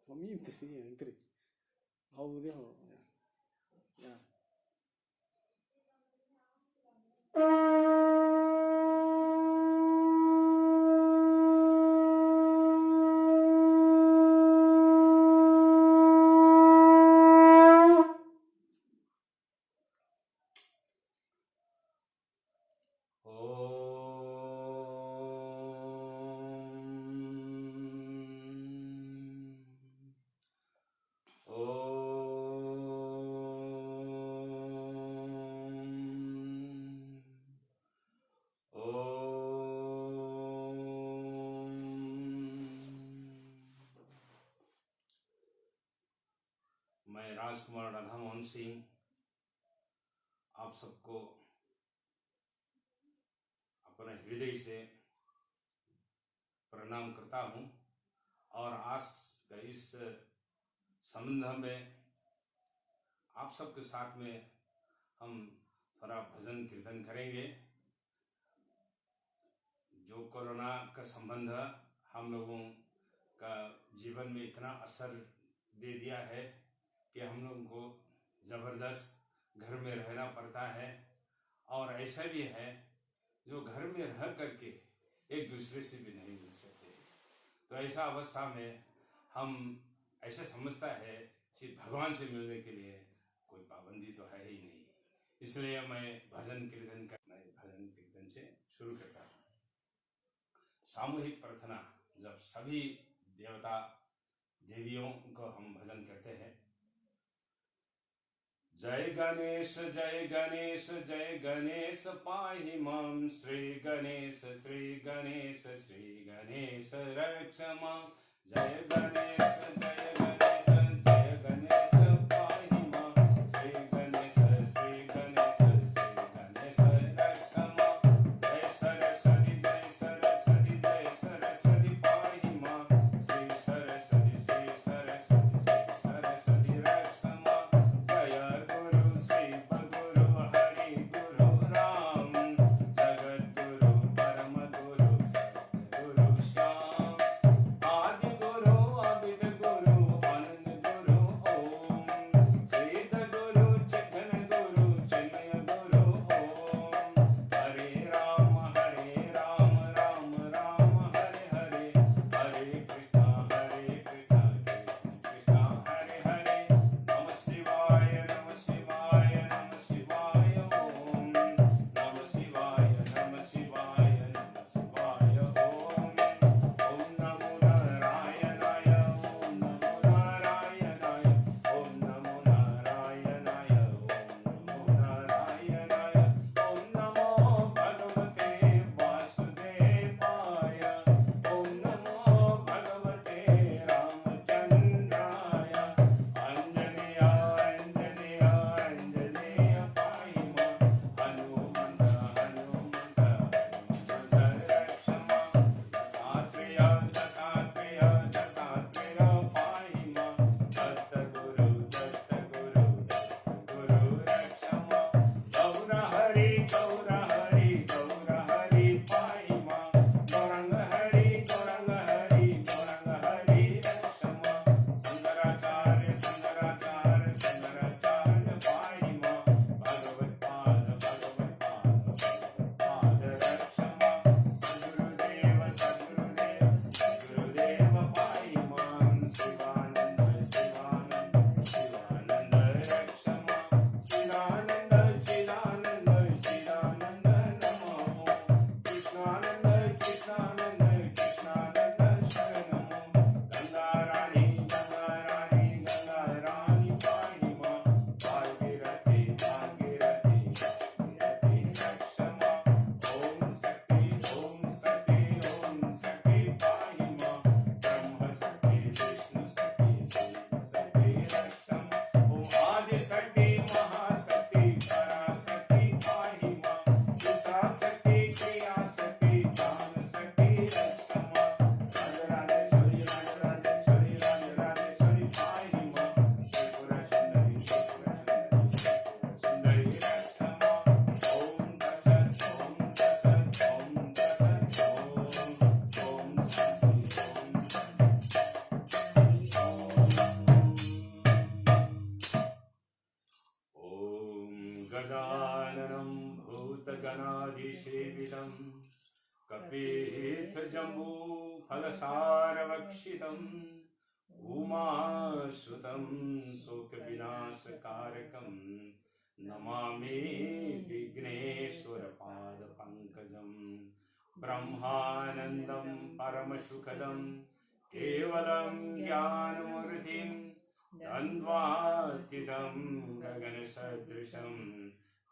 Mami interferia entre audio ya. मैं राजकुमार राधा मोहन सिंह आप सबको अपने हृदय से प्रणाम करता हूँ और आज का इस संबंध में आप सबके साथ में हम थोड़ा भजन कीर्तन करेंगे। जो कोरोना का संबंध हम लोगों का जीवन में इतना असर दे दिया है कि हम लोगों को ज़बरदस्त घर में रहना पड़ता है और ऐसा भी है जो घर में रह करके एक दूसरे से भी नहीं मिल सकते। तो ऐसा अवस्था में हम ऐसा समझता है कि भगवान से मिलने के लिए कोई पाबंदी तो है ही नहीं। इसलिए मैं भजन कीर्तन से शुरू करता हूँ। सामूहिक प्रार्थना जब सभी देवता देवियों को हम भजन करते हैं। जय गणेश जय गणेश जय गणेश पाहि मां। श्री गणेश श्री गणेश रक्ष मां। जय गणेश जय गणेश जय गणेश पाहि मां। श्री गणेश रक्ष मां। जय सरस्वती पाहि मां। श्री सरस्वती रक्ष मां। जय गुरु शिव गुरु हरि गुरु राम। जगत गुरु परम गुरु सतगुरु श्याम। आदि गुरु अविद गुरु सेवितं कपित्थ जम्बू फलसारभक्षितम् उमासुतं शोकविनाशकारकं नमामि विघ्नेश्वरपादपङ्कजं ब्रह्मानन्दं परमसुखदं केवलं ज्ञानमूर्तिं द्वन्द्वातीतं गगनसदृशं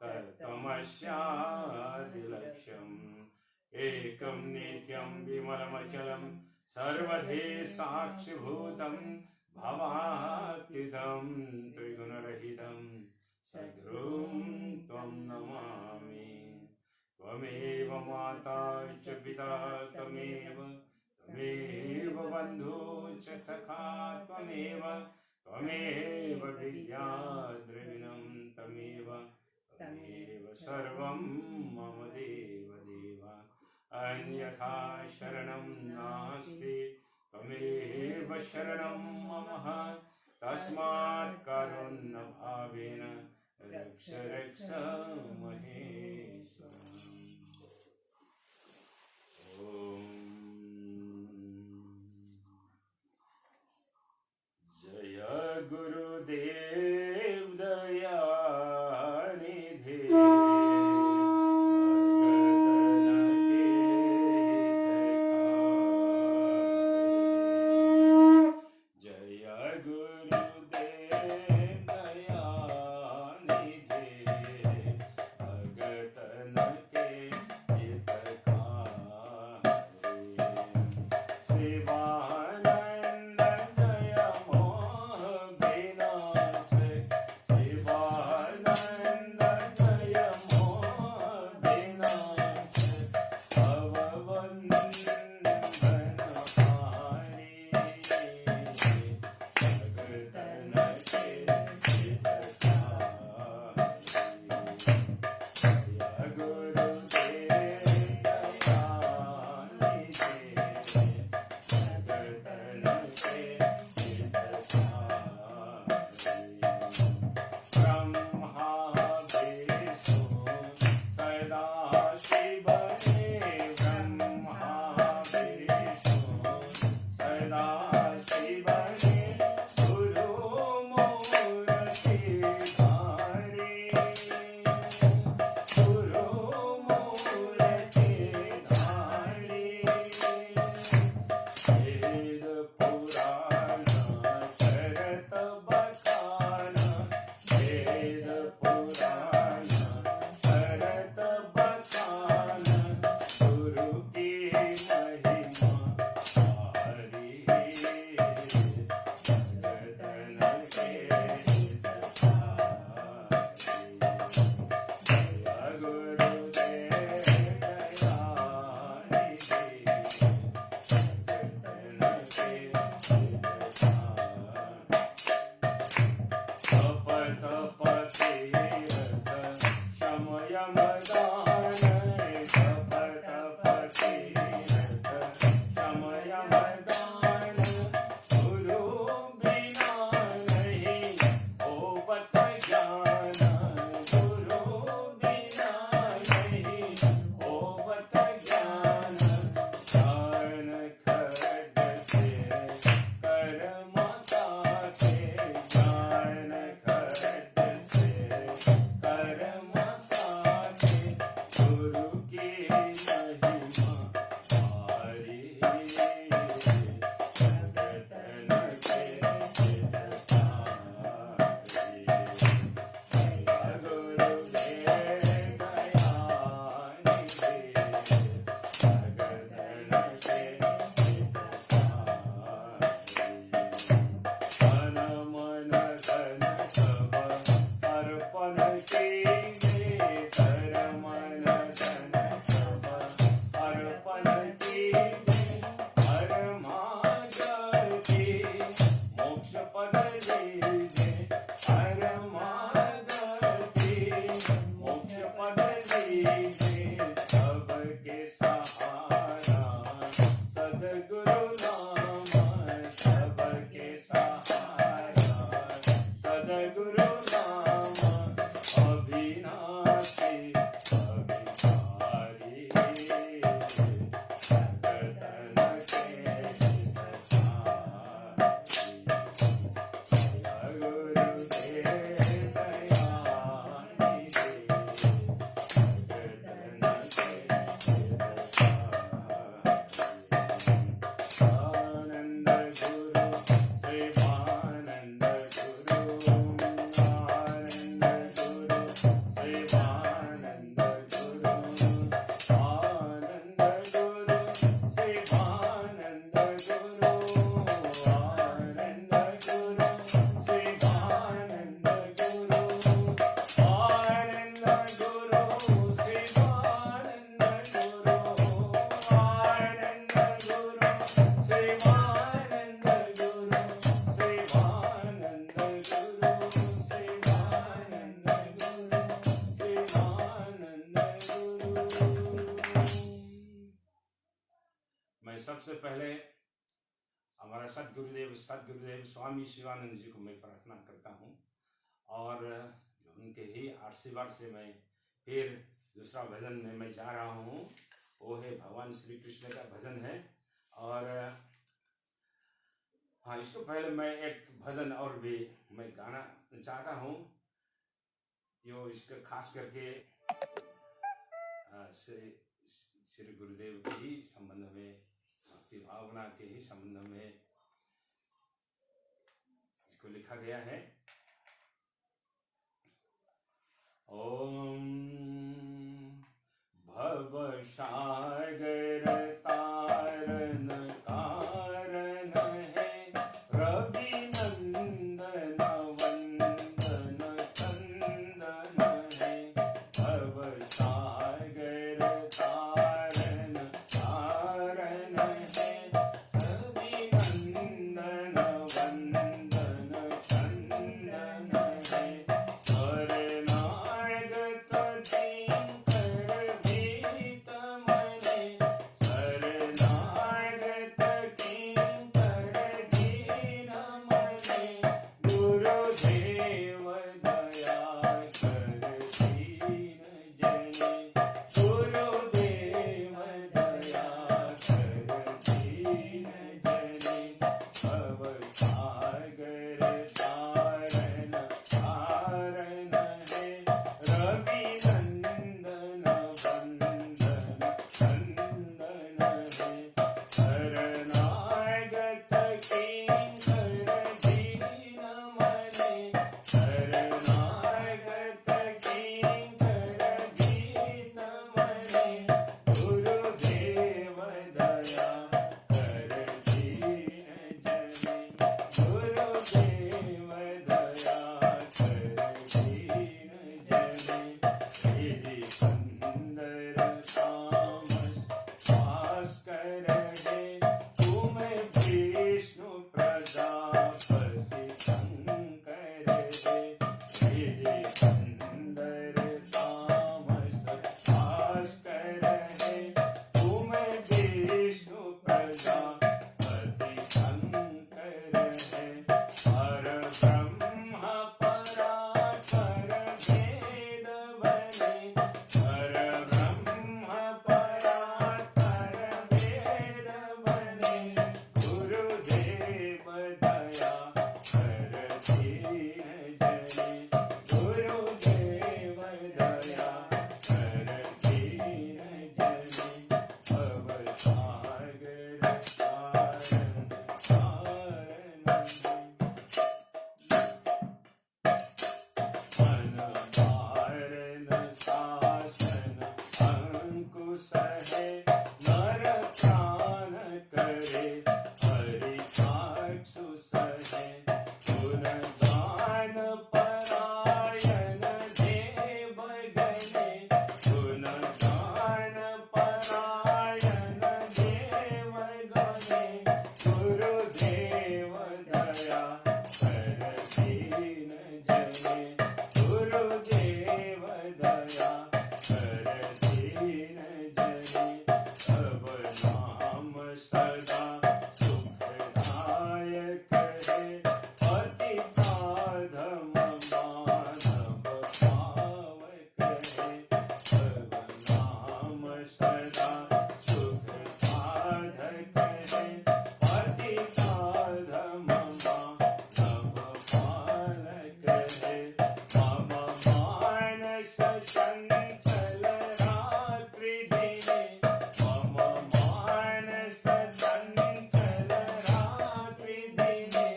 तत्त्वमस्यादिलक्ष्यम् एकं नित्यं विमलमचलं सर्वधि साक्षिभूतं भवातीतं त्रिगुणरहितं सद्गुरुं त्वं नमामि। त्वमेव माता च पिता त्वमेव बन्धु च सखा त्वमेव विद्या द्रविणं त्वमेव सर्वं मम देव अन्यथा शरणं नास्ति त्वमेव शरणं मम तस्मात् कारुण्यभावेन रक्ष रक्ष महेश्वरम्। ॐ जय गुरुदेव दयानिधे अविनाशी अविकारी मैं सबसे पहले हमारा सदगुरुदेव स्वामी शिवानंद जी को मैं प्रार्थना करता हूँ, और उनके ही आशीर्वाद से मैं फिर दूसरा भजन में मैं जा रहा हूँ। वो है भगवान श्री कृष्ण का भजन है। और हाँ, इसको पहले मैं एक भजन और भी मैं गाना चाहता हूँ, जो इसका खास करके श्री गुरुदेव के ही संबंध में, भक्ति भावना के ही संबंध में इसको लिखा गया है। ओम भवसागर तारन तारन है, रवि नंदन वंदन चंदन है। भवसागर तारन तारन है, रवि नंदन वंदन चंदन है। शरणागत किंकर भीत मने, शरणागत किंकर दीन मने। गुरुदेव दया कर दीन जने, गुरुदेव दया कर दीन जने। भवसागर तारन तारन है, रवि नंदन वंदन चंदन है। शरणागत किंकर दीन मने, शरणागत किंकर दीन मने। गुरुदेव दया कर दीन जने, गुरुदेव दया कर दीन जने। श्री सुंदर तामस भास्कर है, तुम विष्णु प्रजापति शंकर है। श्री सुंदर तामस भास्कर है, तुम विष्णु प्रजापति शंकर है। पर ब्रह्म परात्पर भेद बने, पर ब्रह्म परात्पर भेद बने। गुरुदेव दया कर दीन जने, गुरुदेव दया कर दीन जने। भवसागर तारन तारन है, मन धारण शासन अंकुश है। नर प्राण करे हरि चाक्षुष है। गुणगान परायण देव गणे, गुणगान परायण देव गणे। गुरुदेव दया कर दीन जने, गुरुदेव दया कर दीन जने। सब नाम सदा सुखदायक है, पति साधम माधव पावक है। सब नाम सदा सुख साधक है, पति साधम माधव पालक है। मम मानस चंचल रात्रि दिने, मम मानस चंचल रात्रि दिने।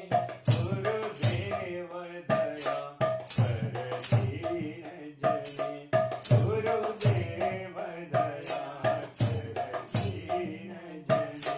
गुरुदेव दया कर दीन जने, गुरुदेव दया कर दीन जने।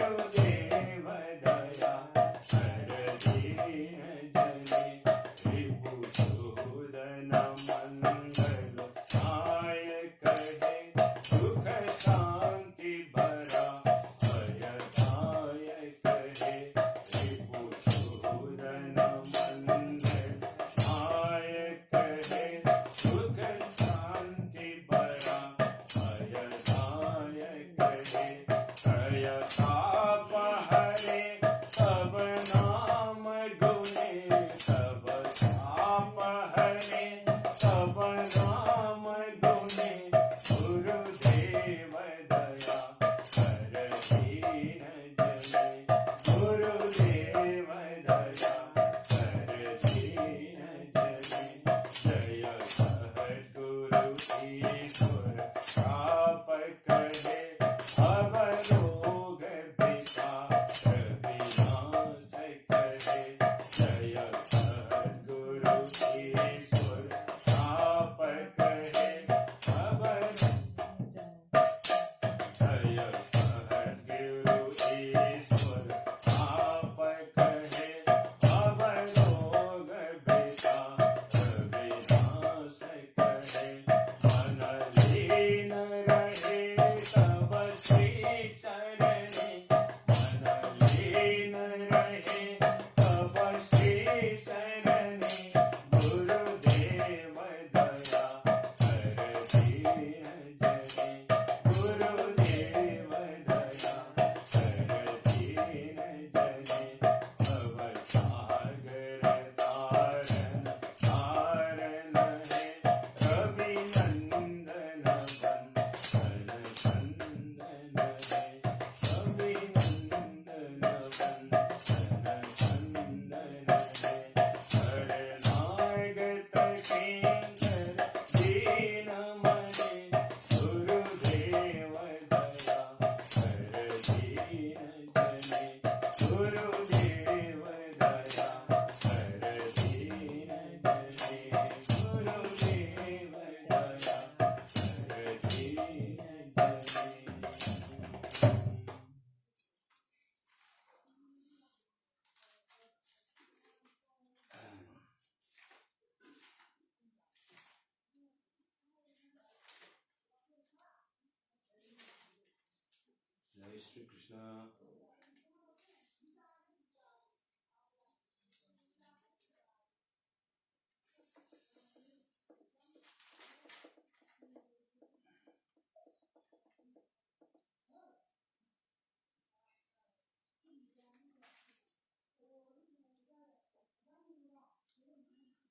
गुरुदेव दया कर दीन जने रिपुसूदन मंगल नायक है सुख शांति भरा भयदायक है रिपुसूदन मंगल नायक है सुख शांति भरा भयदायक है ताप हरे सब नाम गुणे सब ताप हरे सब नाम गुणे गुरुदेव दया कर दीन जने गुरुदेव दया कर दीन जने जय सद्गुरु ईश्वर आप करे अब रोग विकार विनाश करे जय सद्गुरु ईश्वर आप करे अब जय सद्गुरु ईश्वर आप करे अब रोग विकार विनाश करे मन लीन रहे सब श्री शरणे मन लीन रहे सब श्री शरणे गुरुदेव दया कर दीन जने गुरुदेव दया कर दीन जने भव सागर तारण तारण है रवि नंदन वंदन चंदन है रवि नंदन वंदन चंदन है शरणागत किंकर दीन मने गुरुदेव दया कर दीन जने गुरुदेव दया कर दीन जने गुरुदेव दया कर दीन जने। जय श्री कृष्ण।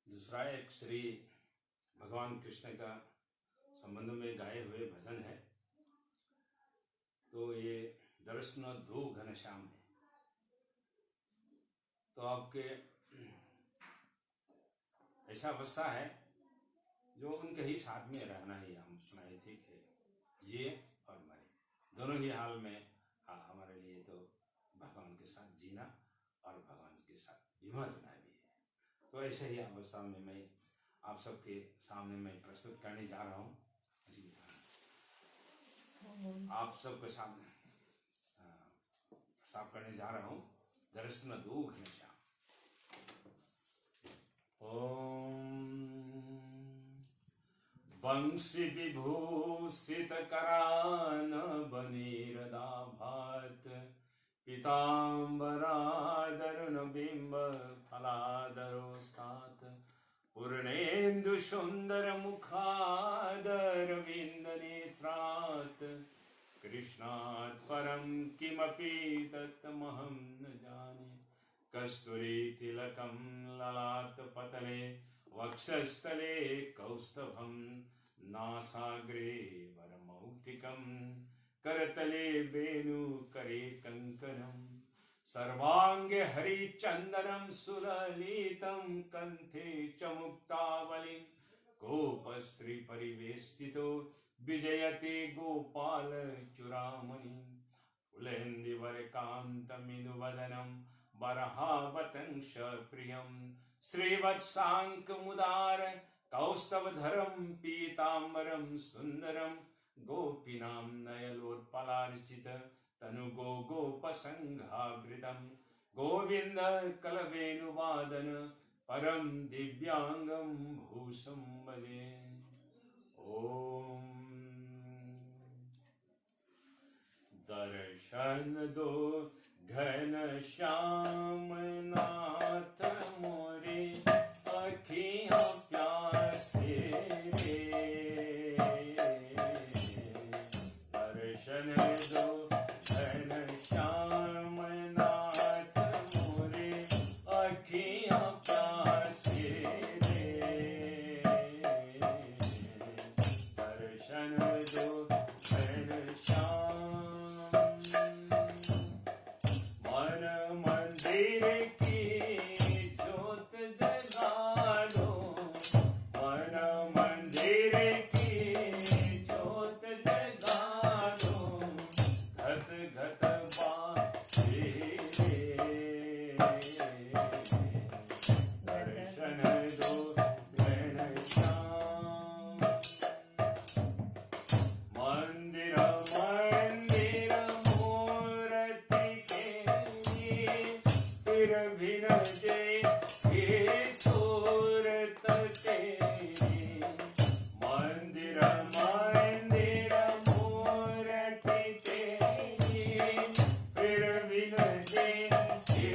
दूसरा एक श्री भगवान कृष्ण का संबंध में गाए हुए भजन है। तो ये दर्शन दो घनश्याम है। तो आपके ऐसा अवस्था है जो उनके ही साथ में रहना ही हम अपना ही ठीक है, जिए और मरे दोनों ही हाल में। हाँ, हमारे लिए तो भगवान के साथ जीना और भगवान के साथ मरना भी है। तो ऐसे ही अवस्था में मैं आप सबके सामने मैं प्रस्तुत करने जा रहा हूँ। आप सबके सामने प्रस्ताव करने जा रहा हूँ दर्शन दो घनश्याम। ओम वंशी विभूषित करान बनीरदाभात पीताम्बरादरुण बिंब फलादरोस्तात् पूर्णेन्दु सुंदर मुखादर विंद नेत्रात् कृष्णात् परं किमपि तत्तमहं न जाने। कस्तूरी तिलकं ललाट पतले वक्षस्थले कौस्तभं नासाग्रे वरमौक्तिकं करतले वेणुकरे कङ्कणं सर्वांगे हरिचंदनं सुललितं कंठे च मुक्तावलिं गोपस्त्री परिवेष्टितो विजयते गोपाल चूड़ामणि फुलेन्दुवरकान्तमिनुवदनं बरहावतंश प्रियं श्रीवत्साङ्कमुदार कौस्तवधरं पीताम्बरं सुन्दरं गोपीनां नयलोत्पलार्चित तनुको गोपसंघावृतं गोविंद कलवेणुवादन परम दिव्यांगं भूषं भजे। ओम दर्शन दो घनश्याम नाथ मोरे अखियाँ प्यासे रे। दर्शन दो घनश्याम नाथ मोरे अखियाँ प्यासे रे। दर्शन दो घनश्याम मन मंदिर की ज्योत जगा दो। मन मंदिर की ज्योत जगा दो। घट घट बाजे दर्शन दो घनश्याम। मंदिर मंदिर मूर्ति तेरी फिर भी न देखे सूरत तेरी। मंदिर मंदिर मूर्ति तेरी फिर भी न देखे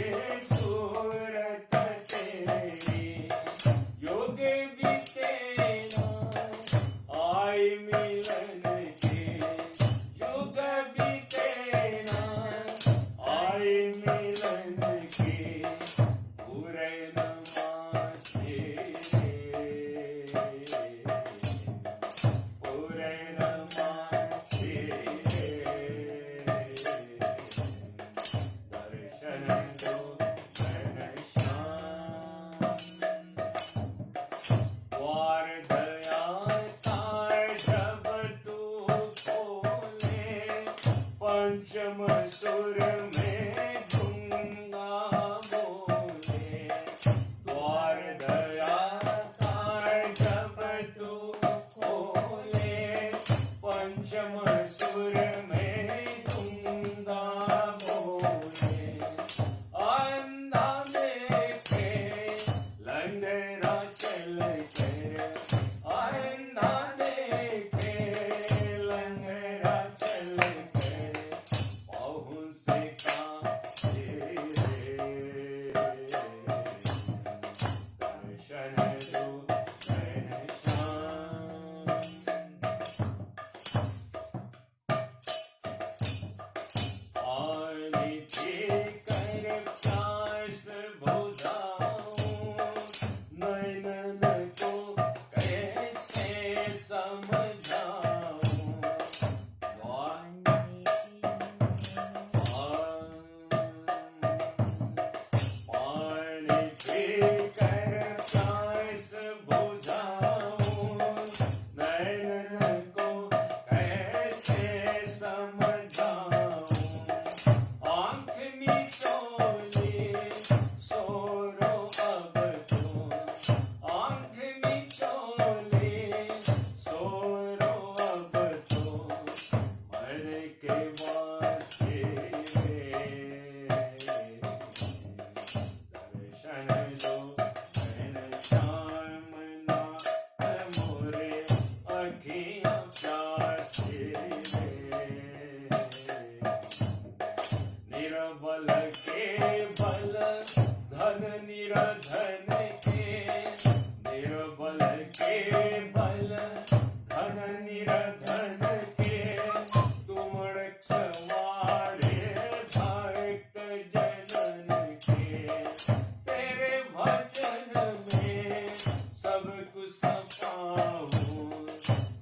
सूरत तेरी। योग भी तेरा आय मिलन के। युग भी तेरा आय मिलन के। पूरे नमासे पूरे नमासे दर्शन दो घनश्याम। द्वार दया का जब तू खोले पंचम सुर में गूंगा बोले। द्वार दया का जब तू खोले पंचम सुर में गूंगा बोले। अंधा देखे लंगड़ा चल कर। अंधा देखे लंगड़ा चल कर। पाँव से कांपे रे। दर्शन दो घनश्याम। पानी पीकर प्यास बुझाऊं। नैनन को कैसे समझाऊं। पानी पीकर प्यास बुझाऊं। नैनन को कैसे समझाऊं। आँख मिचोली सोरो अब तो। आँख मिचोली सोरो अब तो। मन के वास्ते दर्शन दो घनश्याम नाथ मोरे अखियाँ प्यासे रे। निरबल के बल धन निरधन के। निरबल के बल धन निरधन के। तुम रक्षवारे भक्त जनन के। तेरे भजन में सब कुछ पाऊं।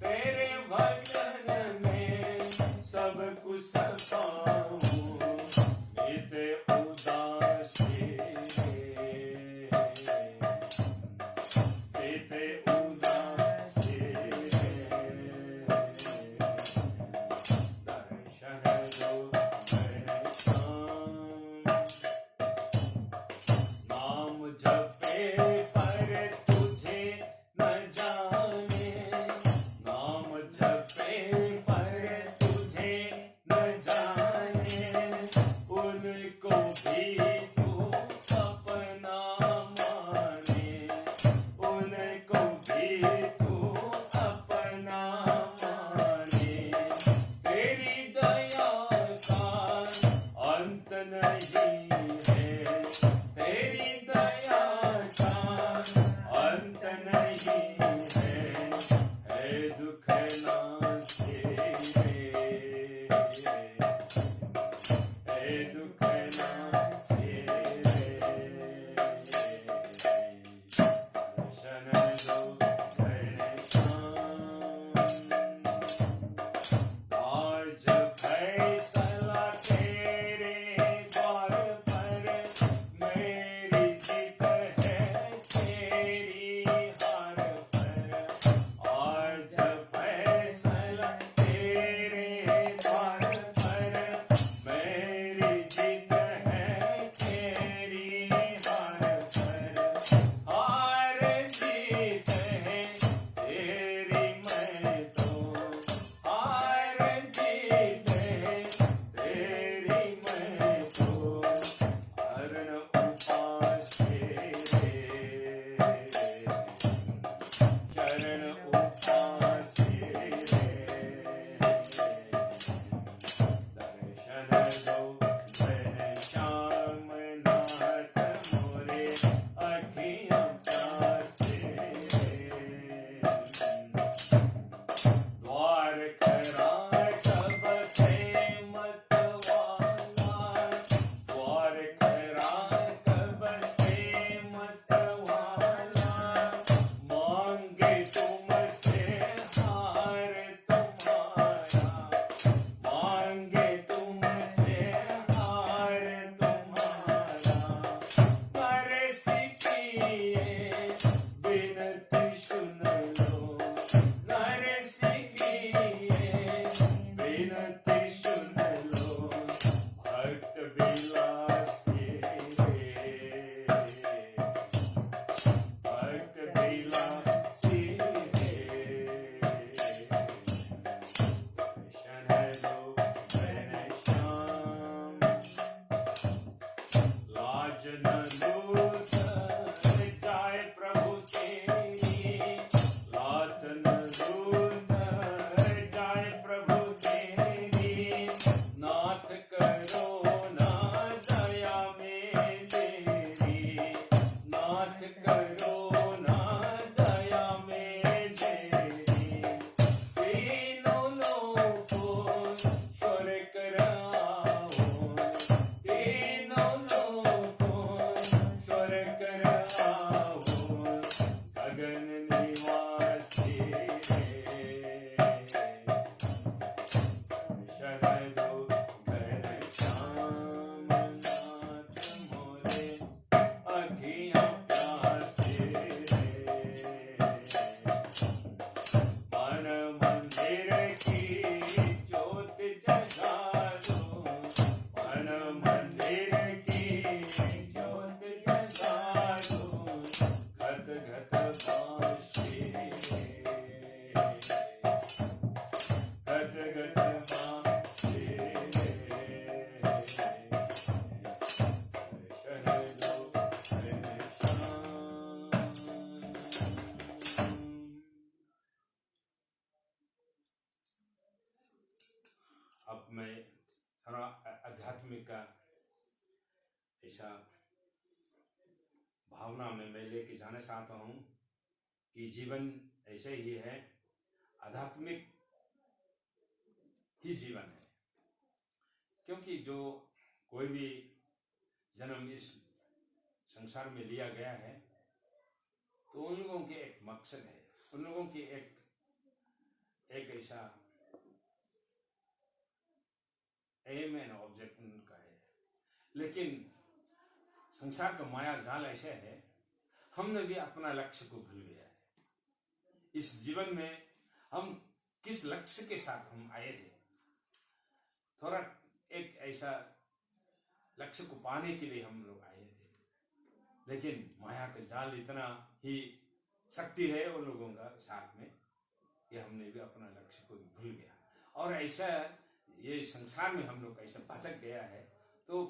तेरे भजन में सब कुछ पाऊं। नित्य उदासी नित्य उदासी दर्शन दो घनश्याम। नाम जपे पर तुझे न जाने। नाम जपे पर तुझे न जाने। उनको भी तू अपना माने, उनको भी तू अपना माने। तेरी दया का अंत नहीं है, तेरी दया का अंत नहीं है दुख नासे रे, है दुख नासे रे। दर्शन दो घनश्याम, आज फैसला तेरे द्वार पर, मेरी जीत है तेरी हार पर। आज फैसला तेरे द्वार पर, मेरी जीत है तेरी हार पर। हार जीत है तेरी मैं तो, हार जीत है तेरी मैं तो। हरण उपास रे, चरण उपास रे। दर्शन दो घनश्याम नाथ मोरे, अखियाँ प्यासे रे। द्वार खरा कब से मतवाला, द्वार खरा कब से मतवाला। मांगे तुमसे हार तुम्हारा, मांगे तुमसे हार तुम्हारा। नरसी किए बिनती सुन लो, नरसी किए बिनती सुन लो। भक्त बिलासी रे, भक्त बिलासी रे। दर्शन दो घनश्याम, लाज न लूट जाए प्रभु तेरी, लाज न लूट जाए प्रभु तेरी। नाथ करो ना दया में तेरी, नाथ करो ना दया में तेरी। तीनों लोगों स्वर कराओ, तीनों लोगों स्वर कराओ। गगन निवासी रे, दर्शन दो घनश्याम नाथ मोरे, अखियाँ प्यासे रे। मन मंदिर की ज्योत जगा दो, मन मंदिर की ज्योत जगा दो। घट घट बाँसुरी रे, घट घट बाँसुरी रे। दर्शन दो घनश्याम। अब मैं थोड़ा आध्यात्मिक का ऐसा भावना में मैं लेके जाना चाहता हूँ कि जीवन ऐसे ही है, आध्यात्मिक ही जीवन है। क्योंकि जो कोई भी जन्म इस संसार में लिया गया है, तो उन लोगों के एक मकसद है, उन लोगों की एक ऐसा एम एंड ऑब्जेक्ट उनका है। लेकिन संसार का माया जाल ऐसे है, हमने भी अपना लक्ष्य को भूल गया है। इस जीवन में हम किस लक्ष्य के साथ हम आए थे, थोड़ा एक ऐसा लक्ष्य को पाने के लिए हम लोग आए थे। लेकिन माया का जाल इतना ही शक्ति है उन लोगों का साथ में कि हमने भी अपना लक्ष्य को भूल गया। और ऐसा ये संसार में हम लोग ऐसा भटक गया है। तो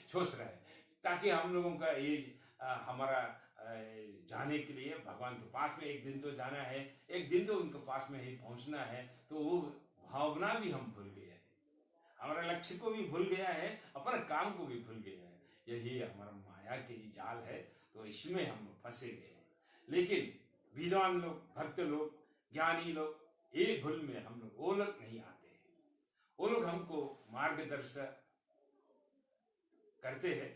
सोच रहा है, ताकि हम लोगों का ये हमारा जाने के लिए भगवान के पास में एक दिन तो जाना है, एक दिन तो उनके पास में ही पहुंचना है। तो वो भावना भी हम भूल गए हैं, हमारा लक्ष्य को भी भूल गया है, अपने काम को भी भूल गया है। यही हमारा माया के ही जाल है, तो इसमें हम फंसे गए हैं। लेकिन विद्वान लोग, भक्त लोग, ज्ञानी लोग, ये भूल में हम लोग, वो लोग नहीं आते हैं। वो लोग हमको मार्गदर्शन करते हैं,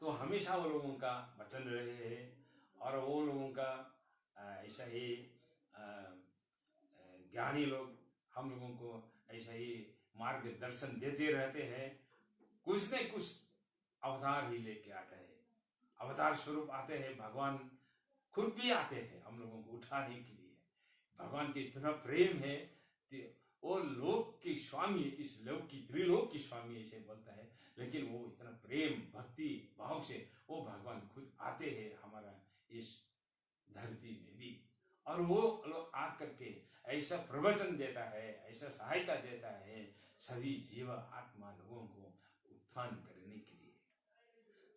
तो हमेशा वो लोगों का वचन रहे हैं, और वो लोगों का ऐसा ही ज्ञानी लोग हम लोगों को ऐसा ही मार्गदर्शन देते रहते हैं। कुछ न कुछ अवतार ही लेके आते हैं, अवतार स्वरूप आते हैं, भगवान खुद भी आते हैं हम लोगों को उठाने के लिए। भगवान के इतना प्रेम है कि वो लोक के स्वामी, इस लोक की त्रिलोक की स्वामी ऐसे बोलता है, लेकिन वो इतना प्रेम भक्ति भाव से वो भगवान खुद आते हैं हमारा इस धरती में भी, और वो लोग आ करके ऐसा प्रवचन देता है, ऐसा सहायता देता है सभी जीव आत्मा लोगों को उत्थान करने के लिए।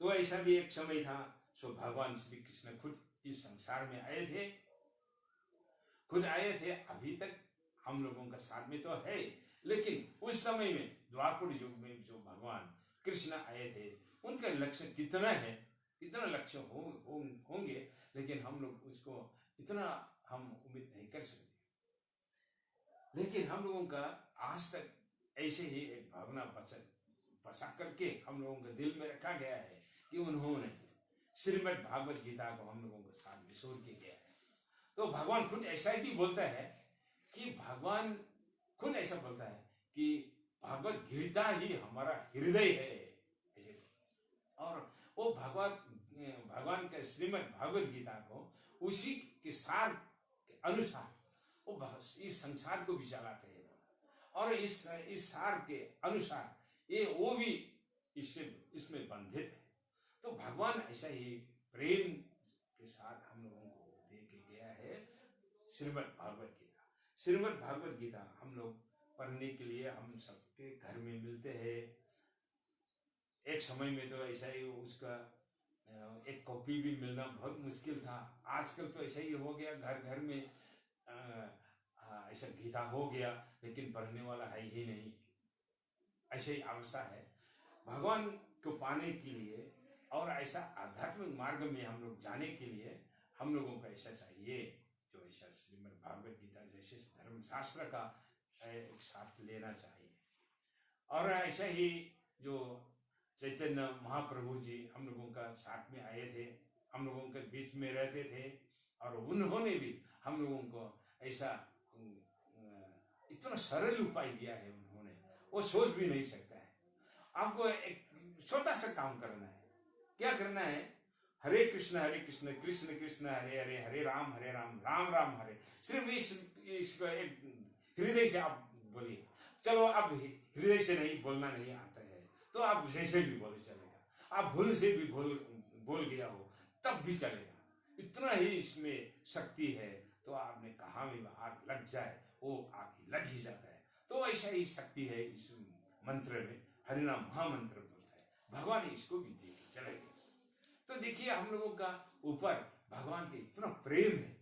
तो ऐसा भी एक समय था, सो भगवान श्री कृष्ण खुद इस संसार में आए थे, खुद आए थे। अभी तक हम लोगों का साथ में तो है, लेकिन उस समय में द्वापर युग में जो भगवान कृष्ण आए थे, उनका लक्ष्य कितना है, कितना लक्ष्य होंगे, लेकिन हम लोग उसको इतना हम उम्मीद नहीं कर सकते। लेकिन हम लोगों का आज तक ऐसे ही एक भावना बसा करके हम लोगों के दिल में रखा गया है कि उन्होंने श्रीमद् भागवत गीता को हम लोगों के साथ में छोड़ के गया है। तो भगवान खुद ऐसा ही भी बोलता है कि भगवान खुद ऐसा बोलता है कि भागवत गीता ही हमारा हृदय है ऐसे। और वो भगवान के श्रीमद् भागवत गीता को उसी के सार के अनुसार वो इस संसार को भी चलाते हैं, और इस सार के अनुसार ये वो भी इसमें बंधित है। तो भगवान ऐसा ही प्रेम के साथ हम लोगों को दे के गया है श्रीमद् भागवत गीता। श्रीमद् भागवत गीता हम लोग पढ़ने के लिए हम सबके घर में मिलते हैं। एक समय में तो ऐसा ही उसका एक कॉपी भी मिलना बहुत मुश्किल था। आजकल तो ऐसा ही हो गया, घर घर में ऐसा गीता हो गया, लेकिन पढ़ने वाला है ही नहीं, ऐसे ही अवस्था है। भगवान को पाने के लिए और ऐसा आध्यात्मिक मार्ग में हम लोग जाने के लिए हम लोगों को ऐसा चाहिए, जो ऐसा श्रीमद् भागवत गीता जैसे धर्म शास्त्र का एक साथ लेना चाहिए। और ऐसा ही जो चैतन्य महाप्रभु जी हम लोगों का साथ में आए थे, हम लोगों के बीच में रहते थे, और उन्होंने भी हम लोगों को ऐसा इतना सरल उपाय दिया है, उन्होंने वो सोच भी नहीं सकता है। आपको एक छोटा सा काम करना है। क्या करना है? हरे कृष्ण कृष्ण कृष्ण हरे हरे, हरे राम राम राम हरे। सिर्फ इसको एक हृदय से आप बोलिए। चलो अब हृदय से नहीं बोलना नहीं आता है तो आप जैसे भी बोले चलेगा, आप भूल से भी बोल गया हो तब भी चलेगा। इतना ही इसमें शक्ति है। तो आपने कहा में आग लग जाए, वो आग लग ही जाता है। तो ऐसा ही शक्ति है इस मंत्र में, हरिनाम महामंत्र बोलता है। भगवान इसको भी दे के चले गए। तो देखिए हम लोगों का ऊपर भगवान के इतना प्रेम है,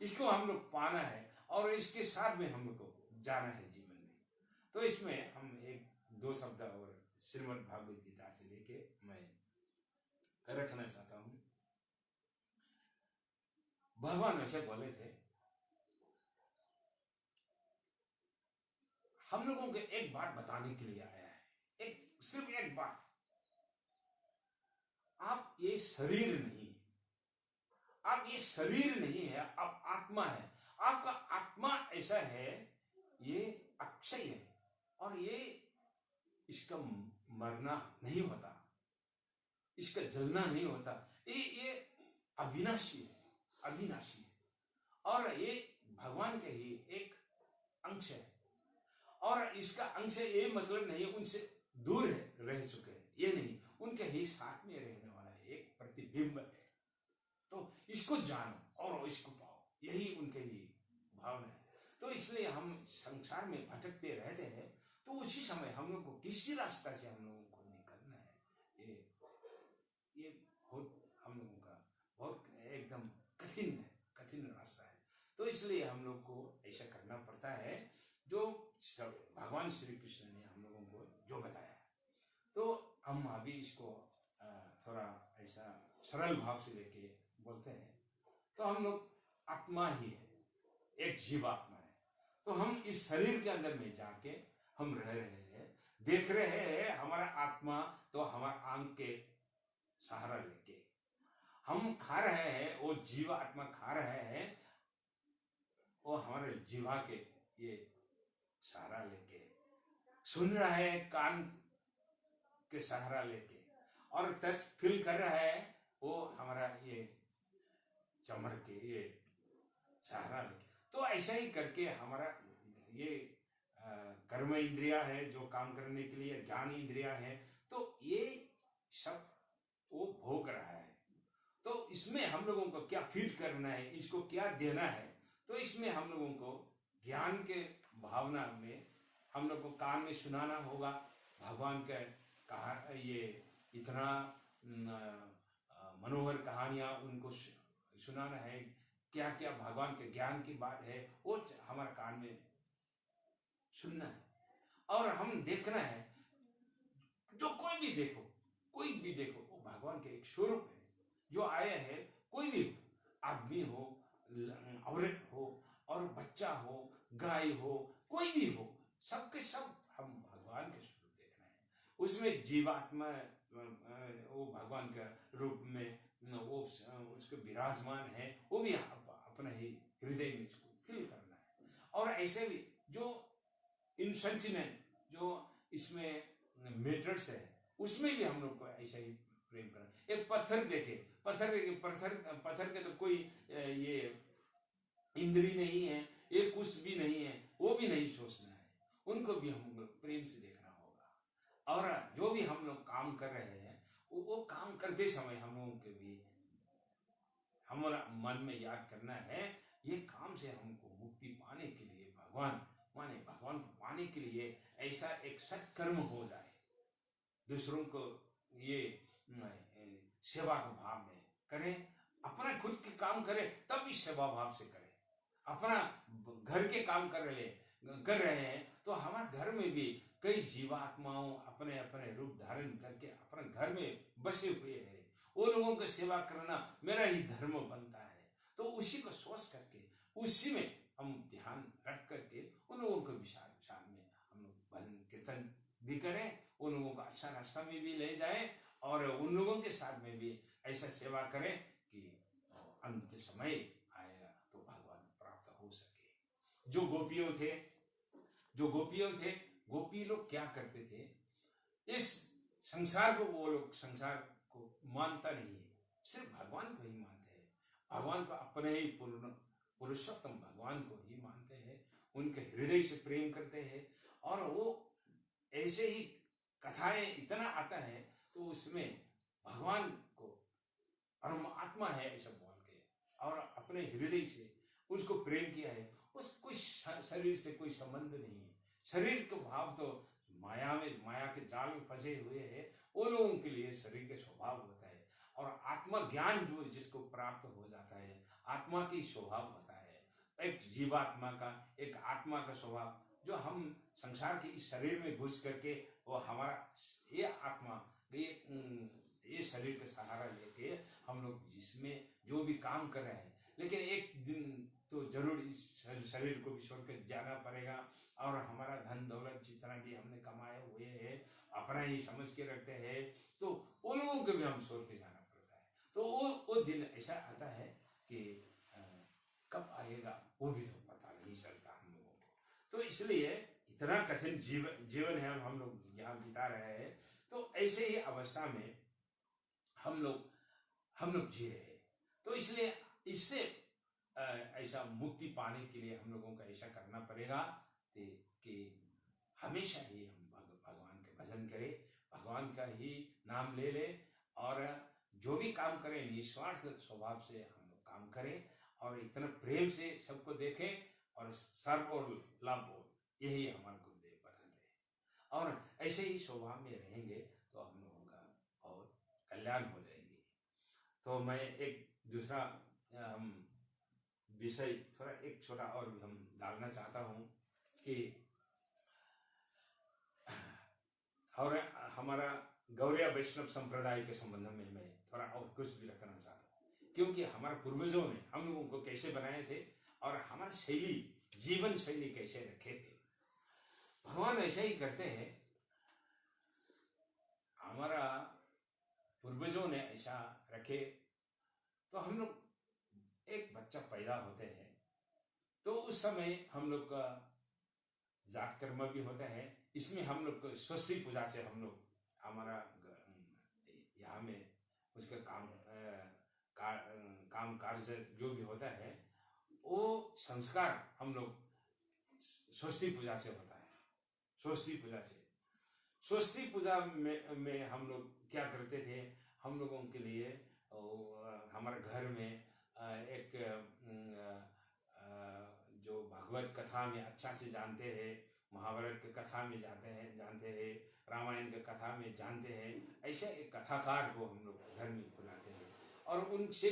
इसको हम लोग पाना है और इसके साथ में हम लोग को जाना है जीवन में। तो इसमें हम एक दो शब्द और श्रीमद् भागवत गीता से लेके मैं रखना चाहता हूं। भगवान ऐसे बोले थे, हम लोगों को एक बात बताने के लिए आया है, सिर्फ एक बात। आप ये शरीर नहीं, आप ये शरीर नहीं है, आप आत्मा है। आपका आत्मा ऐसा है, ये अक्षय है और ये इसका मरना नहीं होता, इसका जलना नहीं होता। ये अविनाशी है, अविनाशी है और ये भगवान के ही एक अंश है। और इसका अंश ये मतलब नहीं उनसे दूर है, रह चुके हैं, ये नहीं, उनके ही साथ में रहने वाला एक प्रतिबिंब है। तो इसको जानो और इसको पाओ, यही उनके ही भावना है। तो इसलिए हम संसार में भटकते रहते हैं। तो उसी समय हम लोग को किसी रास्ता से हम लोगों को निकलना है। कठिन है, कठिन रास्ता है। तो इसलिए हम लोग को ऐसा करना पड़ता है जो सब भगवान श्री कृष्ण ने हम लोगों को जो बताया। तो हम अभी इसको थोड़ा ऐसा सरल भाव से लेके बोलते हैं। तो हम लोग आत्मा ही है, एक जीवात्मा है। तो हम इस शरीर के अंदर में जाके हम रह रहे हैं, देख रहे हैं हमारा आत्मा तो हमारा आंख के सहारा लेके हम खा रहे हैं, वो जीवात्मा खा रहे हैं, वो हमारे जीवा के ये सहारा लेके सुन रहा है, कान के सहारा लेके, और टच फील कर रहा है वो हमारा ये चमड़ के ये सहारा लेके। तो ऐसा ही करके हमारा ये कर्म इंद्रिया है जो काम करने के लिए, ज्ञान इंद्रिया है, तो ये सब वो भोग रहा है। तो इसमें हम लोगों को क्या फीड करना है, इसको क्या देना है, तो इसमें हम लोगों को ज्ञान के भावना में हम लोग को कान में सुनाना होगा भगवान के कहा ये इतना मनोहर कहानियां उनको सुनाना है, क्या क्या भगवान के ज्ञान की बात है वो हमारे कान में सुनना है। और हम देखना है, जो कोई भी देखो वो भगवान के एक स्वरूप है जो आया है। कोई भी आदमी हो, औरत हो, और बच्चा हो, गाय हो, कोई भी हो, सबके सब हम भगवान के स्वरूप देखना है। उसमें जीवात्मा वो भगवान के रूप में वो उसके विराजमान है, वो भी अपने ही हृदय में इसको फील करना है। और ऐसे भी जो इनसेंटिमेंट जो इसमें मेटर्स है, उसमें भी हम लोग को ऐसा ही प्रेम करना। एक पत्थर देखे, पत्थर के तो कोई ये इंद्री नहीं है, ये कुछ भी नहीं है, वो भी नहीं सोचना है, उनको भी हम लोग प्रेम से देखना होगा। और जो भी हम लोग काम कर रहे हैं वो काम करते समय हम लोगों के भी हमारा मन में याद करना है, ये काम से हमको मुक्ति पाने के लिए भगवान को पाने के लिए ऐसा एक सत्कर्म हो जाए, दूसरों को ये सेवा के भाव में करें, अपना खुद के काम करें तब भी सेवा भाव से करें। अपना घर के काम कर रहे हैं तो हमारे घर में भी कई जीवात्माओं अपने अपने रूप धारण करके अपने घर में बसे हुए हैं, वो लोगों की सेवा करना मेरा ही धर्म बनता है। तो उसी को सोच करके उसी में हम ध्यान रख करके उन लोगों को विशाल में हम लोग भजन कीर्तन भी करें, उन लोगों को अच्छा रास्ता में भी ले जाएं, और उन लोगों के साथ में भी ऐसा सेवा करें कि अंत समय आएगा तो भगवान प्राप्त हो सके। जो गोपियों थे, गोपी लोग क्या करते थे, इस संसार को वो लोग संसार को मानता नहीं है, सिर्फ भगवान को ही मानते हैं। भगवान को अपने ही पुरुषोत्तम भगवान को ही मानते हैं, उनके हृदय से प्रेम करते हैं। और वो ऐसे ही कथाएं इतना आता है तो उसमें भगवान को परमात्मा है ऐसा बोल के और अपने हृदय से उसको प्रेम किया है। उस कोई शरीर से कोई संबंध नहीं है। शरीर का भाव तो माया के जाल में फंसे हुए हैं, वो लोगों के लिए शरीर के स्वभाव होता है। और आत्मा ज्ञान जो जिसको प्राप्त हो जाता है, आत्मा की स्वभाव होता है। एक जीवात्मा का, एक आत्मा का स्वभाव जो हम संसार के इस शरीर में घुस करके वो हमारा ये आत्मा ये शरीर का सहारा लेके हम लोग जिसमें जो भी काम कर रहे हैं, लेकिन एक दिन तो जरूर इस शरीर को भी छोड़कर जाना पड़ेगा। और हमारा धन दौलत जितना भी हमने कमाए हुए हैं अपना ही समझ के रखते हैं, तो उन लोगों को भी हम छोड़ के जाना पड़ता है। तो वो दिन ऐसा आता है कि कब आएगा वो भी तो पता नहीं चलता हम लोगों को। तो इसलिए इतना कठिन जीवन है हम लोग यहाँ बिता रहे हैं। तो ऐसे ही अवस्था में हम लोग जी रहे हैं। तो इसलिए इससे ऐसा मुक्ति पाने के लिए हम लोगों को ऐसा करना पड़ेगा कि हमेशा ही हम भगवान के भजन करें, भगवान का ही नाम ले ले, और जो भी काम करें निस्वार्थ स्वभाव से हम लोग काम करें, और इतना प्रेम से सबको देखें, और सर्व और लाभ हो, यही हमारे गुरुदेव बताते हैं। और ऐसे ही स्वभाव में रहेंगे तो हम लोगों का बहुत कल्याण हो जाएगी। तो मैं एक दूसरा हम विषय थोड़ा एक छोटा और भी हम डालना चाहता हूँ कि और हमारा गौड़िया वैष्णव संप्रदाय के संबंध में मैं थोड़ा और कुछ भी रखना चाहता हूँ, क्योंकि हमारे पूर्वजों ने हम लोगों को कैसे बनाए थे और हमारा शैली, जीवन शैली कैसे रखे थे। भगवान ऐसा ही करते हैं। हमारा पूर्वजों ने ऐसा रखे। तो हम लोग एक बच्चा पैदा होते हैं तो उस समय हम लोग का जात कर्म भी होता है। इसमें हम लोग स्वस्ति पूजा से हम लोग हमारा यहाँ में उसका काम कार्य जो भी होता है वो संस्कार हम लोग स्वस्ति पूजा से होता है। स्वस्ति पूजा से, स्वस्ति पूजा में हम लोग क्या करते थे, हम लोगों के लिए हमारे घर में एक जो भगवत कथा में अच्छा से जानते हैं, महाभारत के कथा में जानते हैं, रामायण के कथा में जानते हैं, ऐसे एक कथाकार को हम लोग घर में बुलाते हैं और उनसे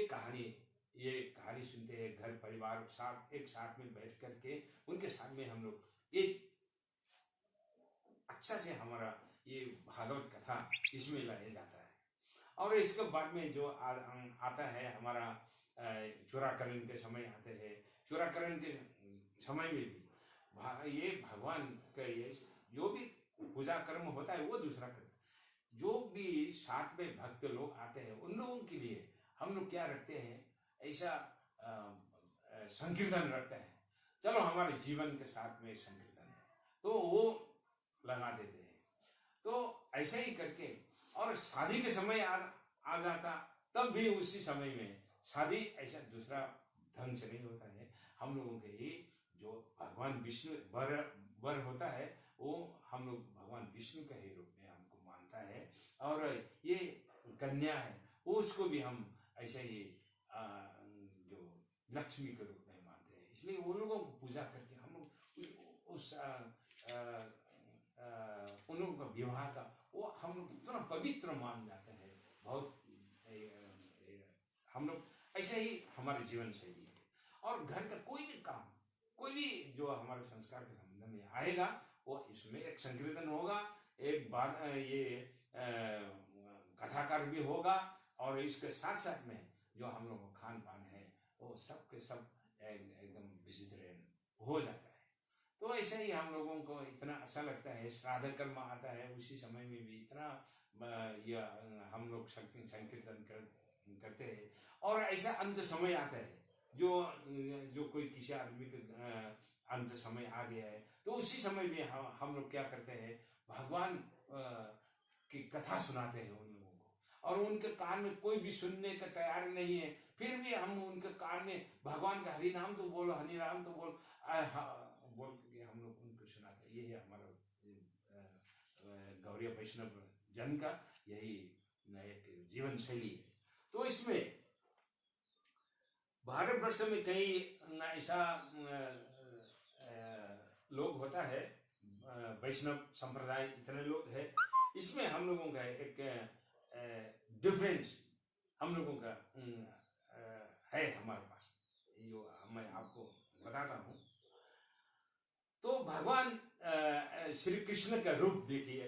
ये कहानी सुनते हैं। घर परिवार साथ एक साथ में बैठ करके उनके साथ में हम लोग एक अच्छा से हमारा ये भागवत कथा इसमें लाया जाता है। और इसके बाद में जो आता है हमारा चूड़ाकरण के समय आते हैं। चूड़ाकरण के समय में भी ये भगवान का ये जो भी पूजा कर्म होता है वो दूसरा कर्म, जो भी साथ में भक्त लोग आते हैं उन लोगों के लिए हम लोग क्या रखते हैं, ऐसा संकीर्तन रखते हैं। चलो हमारे जीवन के साथ में संकीर्तन है तो वो लगा देते हैं। तो ऐसे ही करके और शादी के समय आ जाता तब भी उसी समय में शादी ऐसा दूसरा ढंग से नहीं होता है। हम लोगों के ही जो भगवान विष्णु वर होता है वो हम लोग भगवान विष्णु के ही रूप में हमको मानता है। और ये कन्या है उसको भी हम ऐसे ही जो लक्ष्मी के रूप में मानते हैं। इसलिए उन लोगों को पूजा करके हम लोग उस उन लोगों का विवाह का वो हम लोग इतना पवित्र मान जाते हैं। बहुत हम लोग ऐसे ही हमारी जीवन शैली है। और घर का कोई भी काम, कोई भी जो हमारे संस्कार के संबंध में आएगा वो इसमें एक संकीर्तन होगा, एक बात ये कथाकार भी होगा और इसके साथ साथ में जो हम लोगों का खान पान है वो सब के सब एकदम विचित्र हो जाता है। तो ऐसे ही हम लोगों को इतना अच्छा लगता है। श्राद्ध कर्म आता है उसी समय में भी इतना हम लोग संकीर्तन करते हैं। और ऐसा अंत समय आता है जो कोई किसी आदमी का अंत समय आ गया है तो उसी समय में हम लोग क्या करते हैं, भगवान की कथा सुनाते हैं उन लोगों को। और उनके कान में कोई भी सुनने का तैयार नहीं है, फिर भी हम उनके कान में भगवान का हरि नाम तो बोलो, हरि नाम तो बोल के हम लोग उनको सुनाते हैं। यही हमारा गौड़िया वैष्णव जन का यही एक जीवन शैली है। तो इसमें भारतवर्ष में कई ऐसा लोग होता है, वैष्णव संप्रदाय इतने लोग हैं। इसमें हम लोगों का एक डिफरेंस हम लोगों का है हमारे पास, जो मैं आपको बताता हूँ। तो भगवान श्री कृष्ण का रूप देखिए,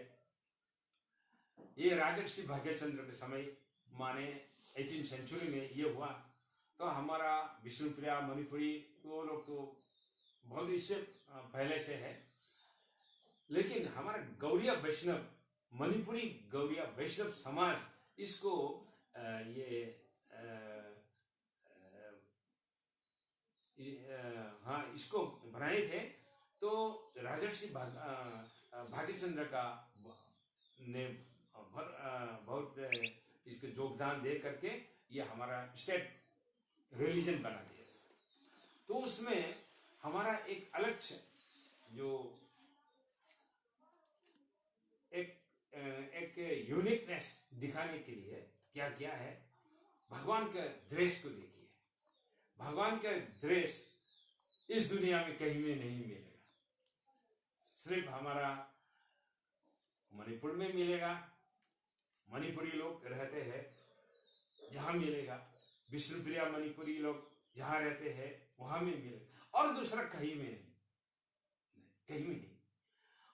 ये राजर्षि भाग्यचंद्र के समय माने 18th सेंचुरी में ये हुआ। तो हमारा विष्णुप्रिया मणिपुरी वो लोग तो बहुत इससे पहले से है, लेकिन हमारा गौड़िया वैष्णव मणिपुरी गौड़िया वैष्णव समाज इसको इसको बनाए थे। तो राजर्षि भाग्यचंद्र का ने बहुत इसके योगदान दे करके ये हमारा स्टेट रिलीजन बना दिया। तो उसमें हमारा एक अलग जो एक यूनिकनेस दिखाने के लिए क्या किया है, भगवान के ड्रेस को देखिए। भगवान का ड्रेस इस दुनिया में कहीं में नहीं मिलेगा, सिर्फ हमारा मणिपुर में मिलेगा। मणिपुरी लोग रहते हैं जहां मिलेगा। विष्णुप्रिया मणिपुरी लोग जहाँ रहते हैं वहां में मिलेगा, और दूसरा कहीं में नहीं, कहीं में नहीं।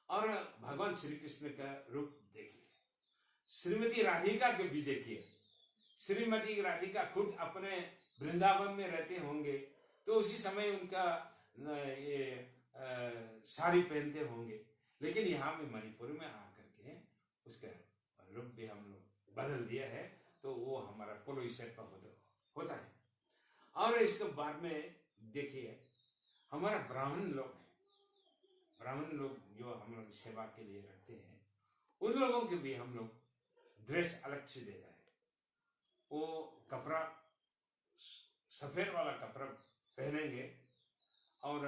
और भगवान श्री कृष्ण का रूप देखिए, श्रीमती राधिका के भी देखिए। श्रीमती राधिका खुद अपने वृंदावन में रहते होंगे तो उसी समय उनका ये साड़ी पहनते होंगे, लेकिन यहाँ में मणिपुर में आकर के उसका रूप भी हम लोग बदल दिया है, तो वो हमारा पोलो सेट पर होता है। और इसके बाद में देखिए हमारा ब्राह्मण लोग हैं, ब्राह्मण लोग जो हम लोग सेवा के लिए रखते हैं, उन लोगों के भी हम लोग ड्रेस अलग से देता है। वो कपड़ा सफेद वाला कपड़ा पहनेंगे और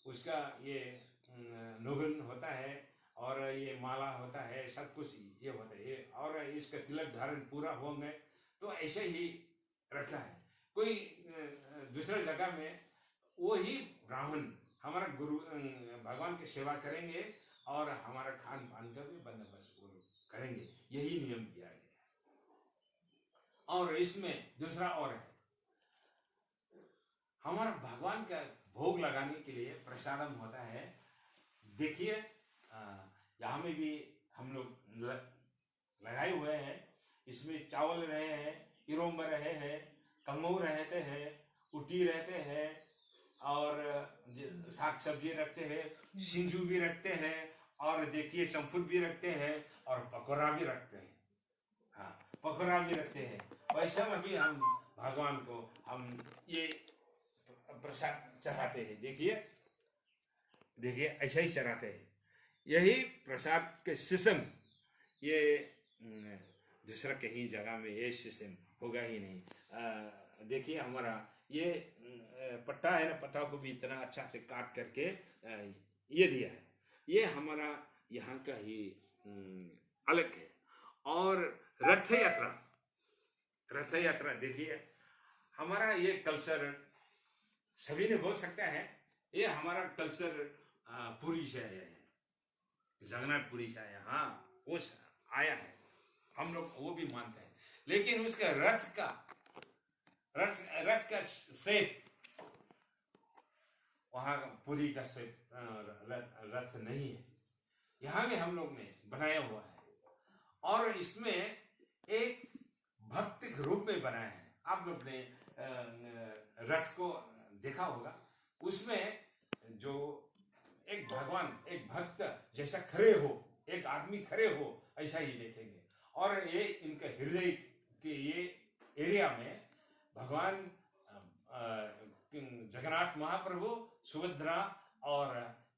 उसका ये नोगन होता है और ये माला होता है, सब कुछ ये होता है, और इसका तिलक धारण पूरा होंगे, तो ऐसे ही रखा है। कोई दूसरा जगह में वो ही ब्राह्मण हमारा गुरु भगवान की सेवा करेंगे और हमारा खान पान का भी बंदोबस्त करेंगे, यही नियम दिया गया है। और इसमें दूसरा और है, हमारा भगवान का भोग लगाने के लिए प्रसादम होता है। देखिए यहाँ में भी हम लोग लगाए हुए हैं, इसमें चावल रहे हैं, इरोम्ब रहे हैं, कंगू रहते हैं, उटी रहते हैं, और साग सब्जी रखते हैं, सिंजू भी रखते हैं, और देखिए चम्फुट भी रखते हैं, और पकौड़ा भी रखते हैं। हाँ, पकौड़ा भी रखते हैं। वैसा में भी हम भगवान को हम ये प्रसाद चढ़ाते हैं। देखिए देखिए ऐसा ही चढ़ाते हैं। यही प्रसाद के सिस्टम ये दूसरा कहीं जगह में ये सिस्टम होगा ही नहीं। देखिए हमारा ये पट्टा है ना, पट्टा को भी इतना अच्छा से काट करके ये दिया है, ये हमारा यहाँ का ही अलग है। और रथ यात्रा देखिए हमारा ये कल्चर सभी ने बोल सकता है, ये हमारा कल्चर पुरी से आया है, जगन्नाथपुरी से आया, हाँ वो आया है, हम लोग वो भी मानते हैं। लेकिन उसका रथ का शेप वहां पुरी का शेप रथ नहीं है, यहाँ में हम लोग ने बनाया हुआ है, और इसमें एक भक्त के रूप में बनाया है। आप लोग ने रथ को देखा होगा, उसमें जो एक भगवान एक भक्त जैसा खड़े हो, एक आदमी खड़े हो, ऐसा ही देखेंगे। और ये इनके हृदय के ये एरिया में भगवान जगन्नाथ महाप्रभु, सुभद्रा और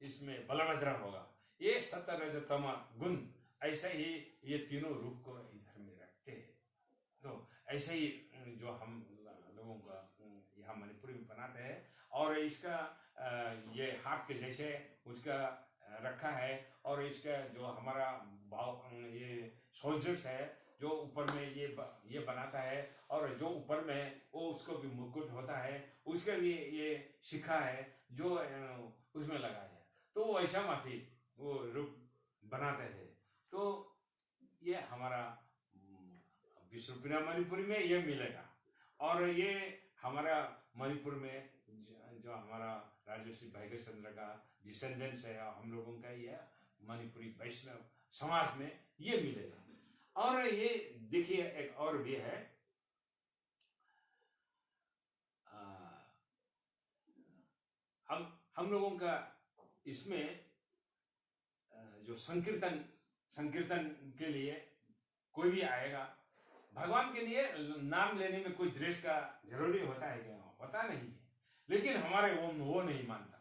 इसमें बलभद्र होगा। ये सतरजतम गुण ऐसे ही ये तीनों रूप को इधर में रखते हैं। तो ऐसे ही जो हम लोगों का यहाँ मणिपुरी में बनाते हैं, और इसका ये हाथ के जैसे उसका रखा है, और इसका जो हमारा ये सोल्जर्स है जो ऊपर में ये बनाता है, और जो ऊपर में वो उसको भी मुकुट होता है, उसका भी ये शिखा है जो उसमें लगा है, तो वो ऐसा माफी वो रूप बनाते हैं। तो ये हमारा विष्णुप्रिया मणिपुरी में ये मिलेगा। और ये हमारा मणिपुर में जो हमारा राजर्षि भाग्यचंद्र का डिसेंडेंट्स है, हम लोगों का ये मणिपुरी वैष्णव समाज में ये मिलेगा। और ये देखिए एक और भी है, हम लोगों का इसमें जो संकीर्तन के लिए कोई भी आएगा, भगवान के लिए नाम लेने में कोई ड्रेस का जरूरी होता है क्या? होता नहीं है। लेकिन हमारे वो नहीं मानता।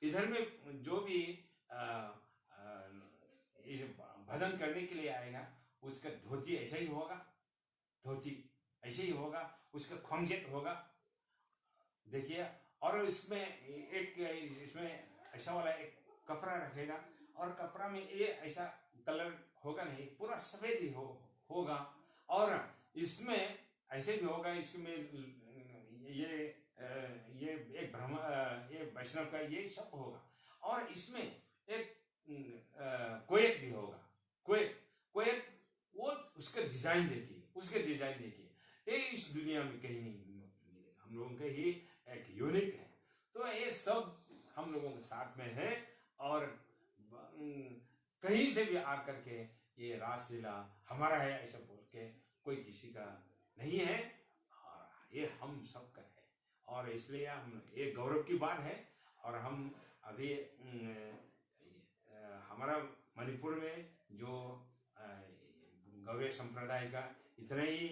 इधर में जो भी भजन करने के लिए आएगा, उसका धोती ऐसा ही होगा, धोती ऐसे ही होगा, उसका खोमजेट होगा, देखिए। और इसमें ऐसा वाला एक कपड़ा रखेगा, और कपड़ा में ये ऐसा कलर होगा नहीं, पूरा सफेद ही होगा। और इसमें ऐसे भी होगा, इसमें ये एक ये वैष्णव का ये सब होगा। और इसमें एक कोयत भी होगा, कोयत वो उसका डिजाइन देखिए, ये इस दुनिया में कहीं नहीं हम लोगों के ही एक यूनिक है। तो ये सब हम लोगों के साथ में है और कहीं से भी आकर के ये रासलीला हमारा है ऐसा बोल के कोई किसी का नहीं है और ये हम सबका है। और इसलिए हम ये गौरव की बात है। और हम अभी हमारा मणिपुर में जो गौड़िया संप्रदाय का इतना ही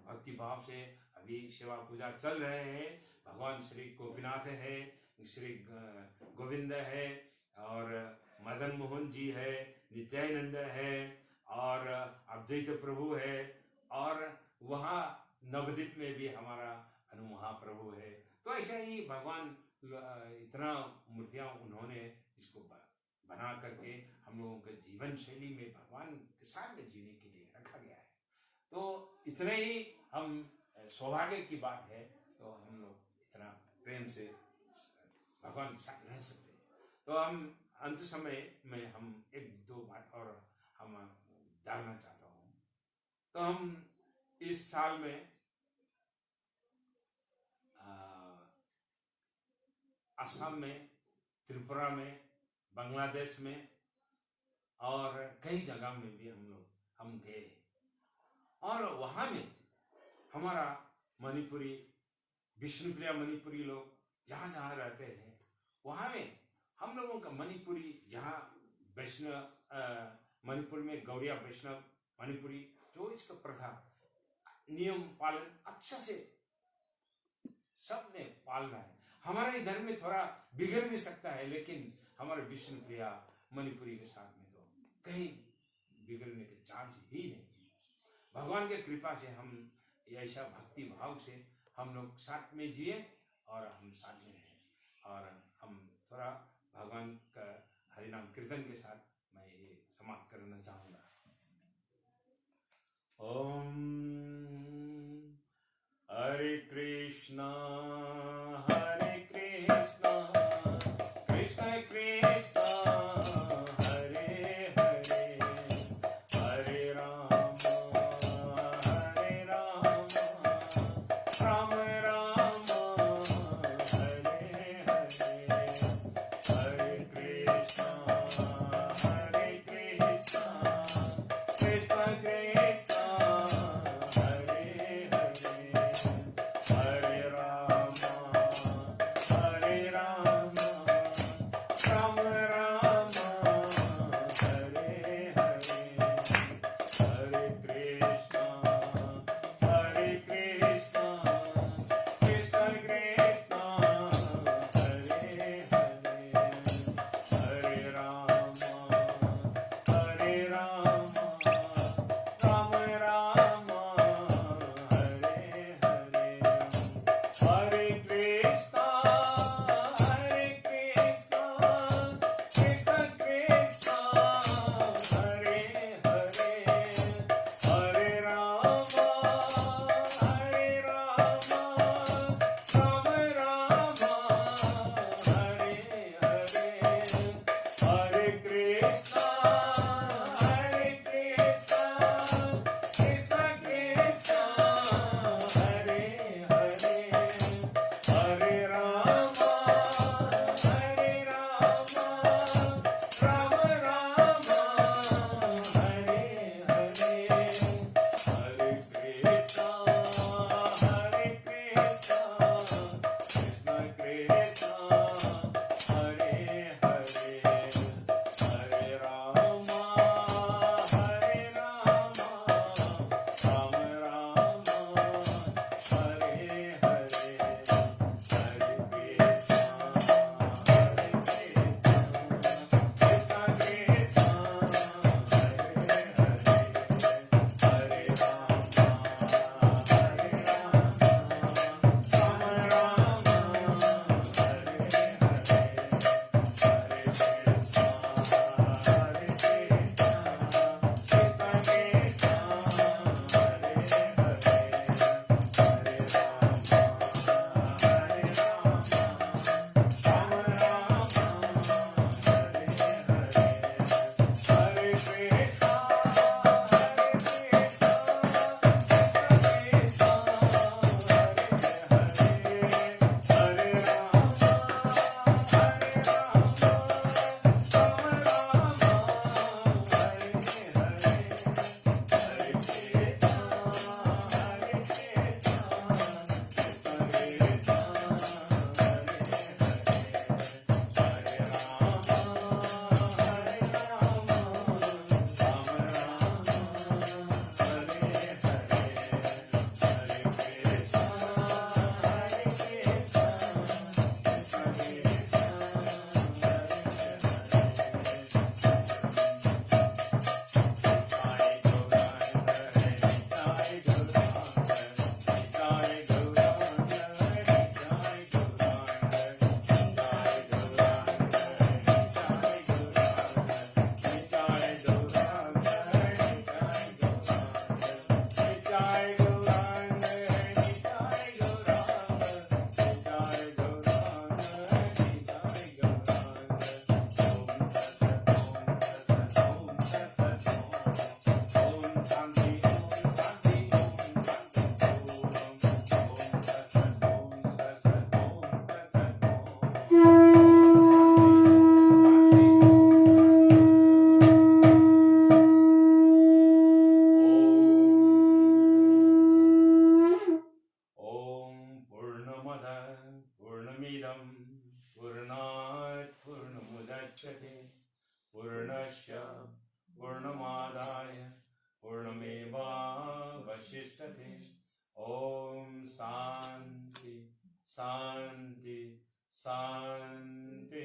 भक्ति भाव से अभी सेवा पूजा चल रहे हैं। भगवान श्री गोपीनाथ है, श्री गोविंद है और मदन मोहन जी है, नित्यानंद है और अद्वैत प्रभु है और वहाँ नवद्वीप में भी हमारा अनु महाप्रभु है। तो ऐसा ही भगवान इतना मूर्तियाँ उन्होंने इसको बना करके हम लोगों के जीवन शैली में भगवान के साथ में जीने के लिए रखा गया है। तो इतने ही हम सौभाग्य की बात है। तो हम लोग इतना प्रेम से भगवान के साथ रह सकते हैं। तो हम अंत समय में हम एक दो बात और हम डालना चाहता हूँ। तो हम इस साल में असम में, त्रिपुरा में, बांग्लादेश में और कई जगह में भी हम गए और वहाँ में हमारा मणिपुरी विष्णुप्रिया मणिपुरी लोग जहाँ जहाँ रहते हैं वहाँ में हम लोगों का मणिपुरी जहाँ वैष्णव मणिपुर में गौड़िया वैष्णव मणिपुरी जो इसका प्रथा नियम पालन अच्छा से सबने पालना है। हमारा इधर में थोड़ा बिगड़ भी सकता है लेकिन हमारे विष्णुप्रिया मणिपुरी के साथ में तो कहीं बिगड़ने के चांस ही नहीं है। भगवान के कृपा से हम ऐसा भक्ति भाव से हम लोग साथ में जिए और हम साथ में हैं और हम थोड़ा भगवान का हरिनाम कीर्तन के साथ मैं ये समाप्त करना चाहूँगा। ओम हरे कृष्णा कृष्ण कृष्ण हरे हरे हरे राम राम राम हरे हरे हरे कृष्ण कृष्ण कृष्ण हरे हरे हरे राम राम राम पूर्णस्य पूर्णमादाय पूर्णमेवावशिष्यते। ओम शांति शांति शांति।